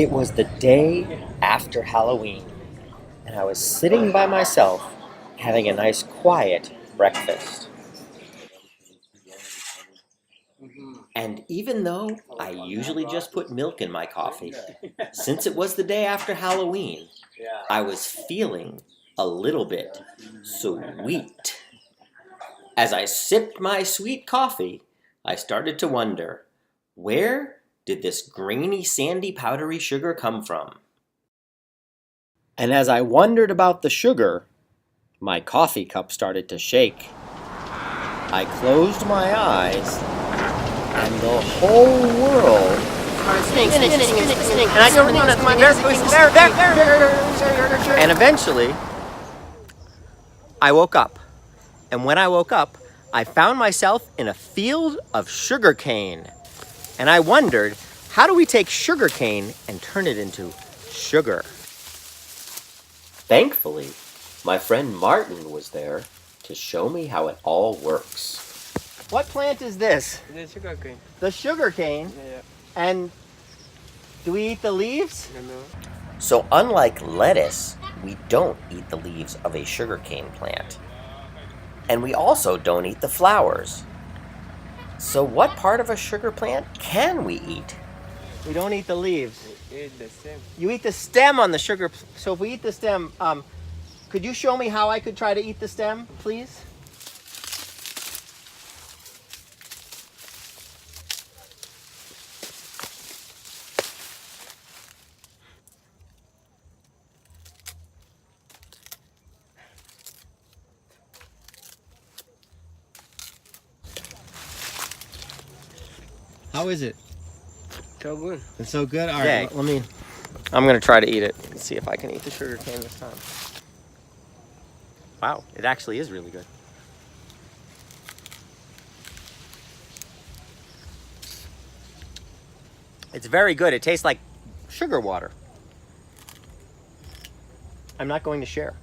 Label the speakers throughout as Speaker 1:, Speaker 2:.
Speaker 1: It was the day after Halloween, and I was sitting by myself having a nice quiet breakfast. And even though I usually just put milk in my coffee, since it was the day after Halloween, I was feeling a little bit sweet. As I sipped my sweet coffee, I started to wonder, where did this grainy, sandy, powdery sugar come from? And as I wondered about the sugar, my coffee cup started to shake. I closed my eyes, and the whole world. And eventually, I woke up. And when I woke up, I found myself in a field of sugar cane. And I wondered, how do we take sugar cane and turn it into sugar? Thankfully, my friend Martin was there to show me how it all works. What plant is this?
Speaker 2: The sugar cane.
Speaker 1: The sugar cane?
Speaker 2: Yeah.
Speaker 1: And do we eat the leaves?
Speaker 2: No.
Speaker 1: So unlike lettuce, we don't eat the leaves of a sugarcane plant. And we also don't eat the flowers. So what part of a sugar plant can we eat? We don't eat the leaves.
Speaker 2: We eat the stem.
Speaker 1: You eat the stem on the sugar. So if we eat the stem, could you show me how I could try to eat the stem, please? How is it?
Speaker 2: So good.
Speaker 1: It's so good? All right, I'm going to try to eat it. Let's see if I can eat the sugar cane this time. Wow, it actually is really good. It's very good. It tastes like sugar water. I'm not going to share.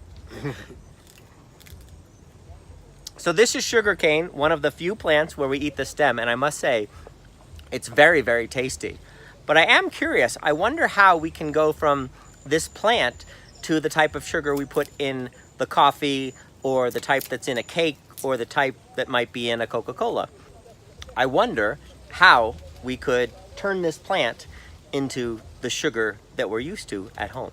Speaker 1: So this is sugar cane, one of the few plants where we eat the stem, and I must say, it's very, very tasty. But I am curious, I wonder how we can go from this plant to the type of sugar we put in the coffee, or the type that's in a cake, or the type that might be in a Coca-Cola. I wonder how we could turn this plant into the sugar that we're used to at home.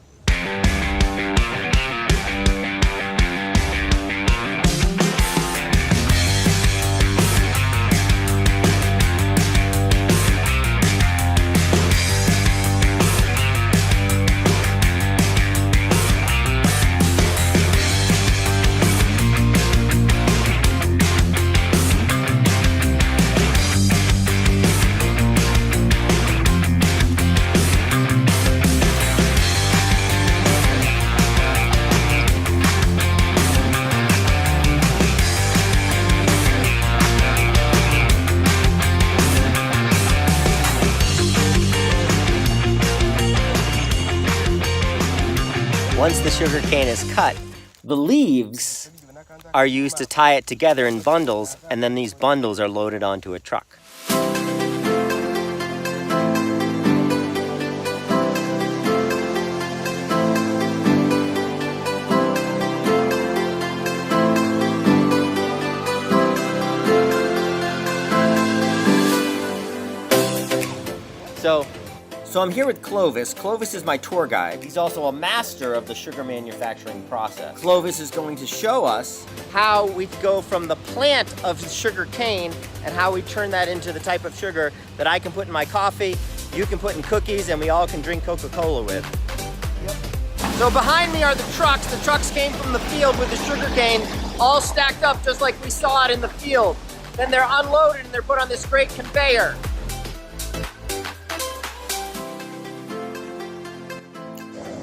Speaker 1: Once the sugar cane is cut, the leaves are used to tie it together in bundles, and then these bundles are loaded onto a truck. So I'm here with Clovis. Clovis is my tour guide. He's also a master of the sugar manufacturing process. Clovis is going to show us how we go from the plant of sugar cane and how we turn that into the type of sugar that I can put in my coffee, you can put in cookies, and we all can drink Coca-Cola with. Yep. So behind me are the trucks. The trucks came from the field with the sugar cane, all stacked up just like we saw it in the field. Then they're unloaded and they're put on this great conveyor.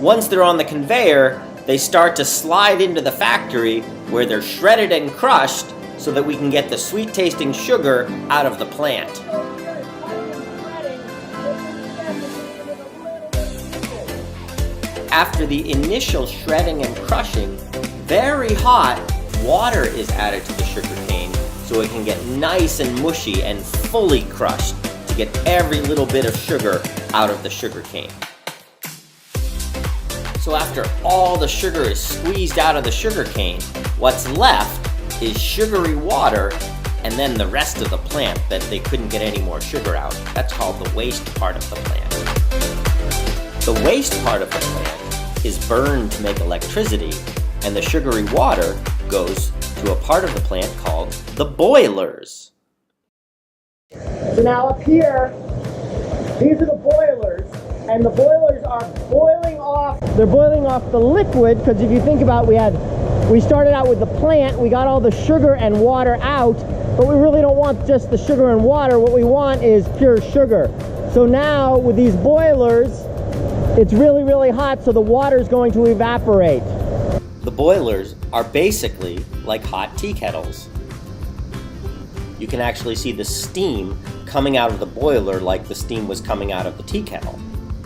Speaker 1: Once they're on the conveyor, they start to slide into the factory where they're shredded and crushed so that we can get the sweet-tasting sugar out of the plant. After the initial shredding and crushing, very hot water is added to the sugar cane so it can get nice and mushy and fully crushed to get every little bit of sugar out of the sugar cane. So after all the sugar is squeezed out of the sugar cane, what's left is sugary water and then the rest of the plant that they couldn't get any more sugar out. That's called the waste part of the plant. The waste part of the plant is burned to make electricity, and the sugary water goes to a part of the plant called the boilers.
Speaker 3: So now up here, these are the boilers, and the boilers are boiling off. They're boiling off the liquid, because if you think about it, we started out with the plant, we got all the sugar and water out, but we really don't want just the sugar and water. What we want is pure sugar. So now with these boilers, it's really, really hot, so the water is going to evaporate.
Speaker 1: The boilers are basically like hot tea kettles. You can actually see the steam coming out of the boiler like the steam was coming out of the tea kettle.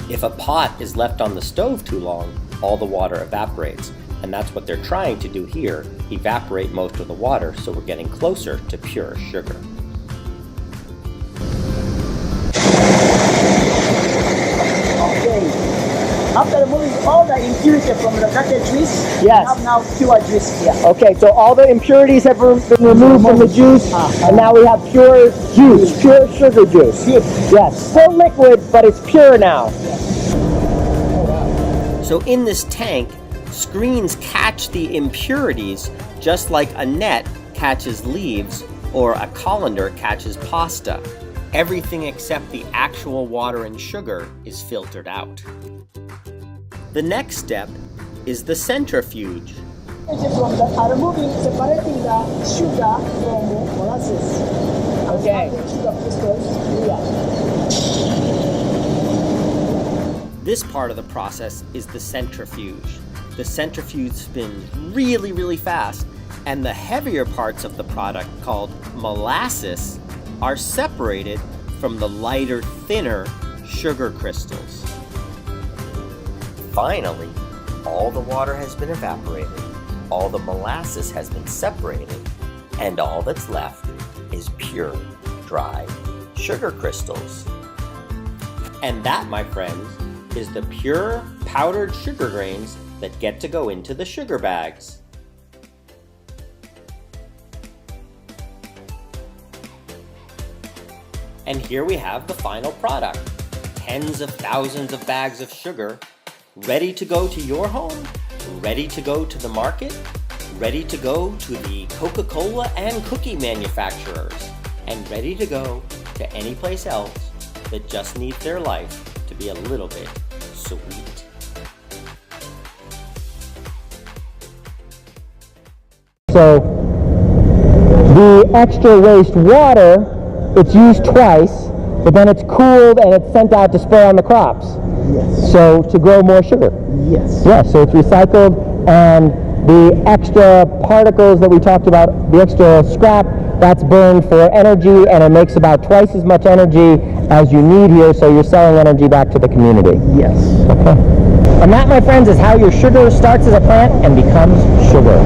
Speaker 1: If a pot is left on the stove too long, all the water evaporates. And that's what they're trying to do here, evaporate most of the water, so we're getting closer to pure sugar.
Speaker 4: Okay. After removing all the impurity from the cracked juice,
Speaker 3: Yes.
Speaker 4: we have now pure juice here.
Speaker 3: Okay, so all the impurities have been removed from the juice, and now we have pure juice, pure sugar juice. Yes, still liquid, but it's pure now.
Speaker 1: So in this tank, screens catch the impurities just like a net catches leaves or a colander catches pasta. Everything except the actual water and sugar is filtered out. The next step is the centrifuge.
Speaker 4: Removing, separating the sugar from molasses.
Speaker 3: Okay.
Speaker 4: Sugar crystals here.
Speaker 1: This part of the process is the centrifuge. The centrifuge spins really, really fast, and the heavier parts of the product, called molasses, are separated from the lighter, thinner sugar crystals. Finally, all the water has been evaporated, all the molasses has been separated, and all that's left is pure, dry sugar crystals. And that, my friends, is the pure powdered sugar grains that get to go into the sugar bags. And here we have the final product. Tens of thousands of bags of sugar, ready to go to your home, ready to go to the market, ready to go to the Coca-Cola and cookie manufacturers, and ready to go to any place else that just needs their life to be a little bit sweet.
Speaker 3: So the extra waste water, it's used twice, but then it's cooled and it's sent out to spray on the crops.
Speaker 4: Yes.
Speaker 3: So to grow more sugar.
Speaker 4: Yes.
Speaker 3: Yeah, so it's recycled, and the extra particles that we talked about, the extra scrap, that's burned for energy, and it makes about twice as much energy as you need here, so you're selling energy back to the community.
Speaker 4: Yes.
Speaker 3: Okay. And that, my friends, is how your sugar starts as a plant and becomes sugar.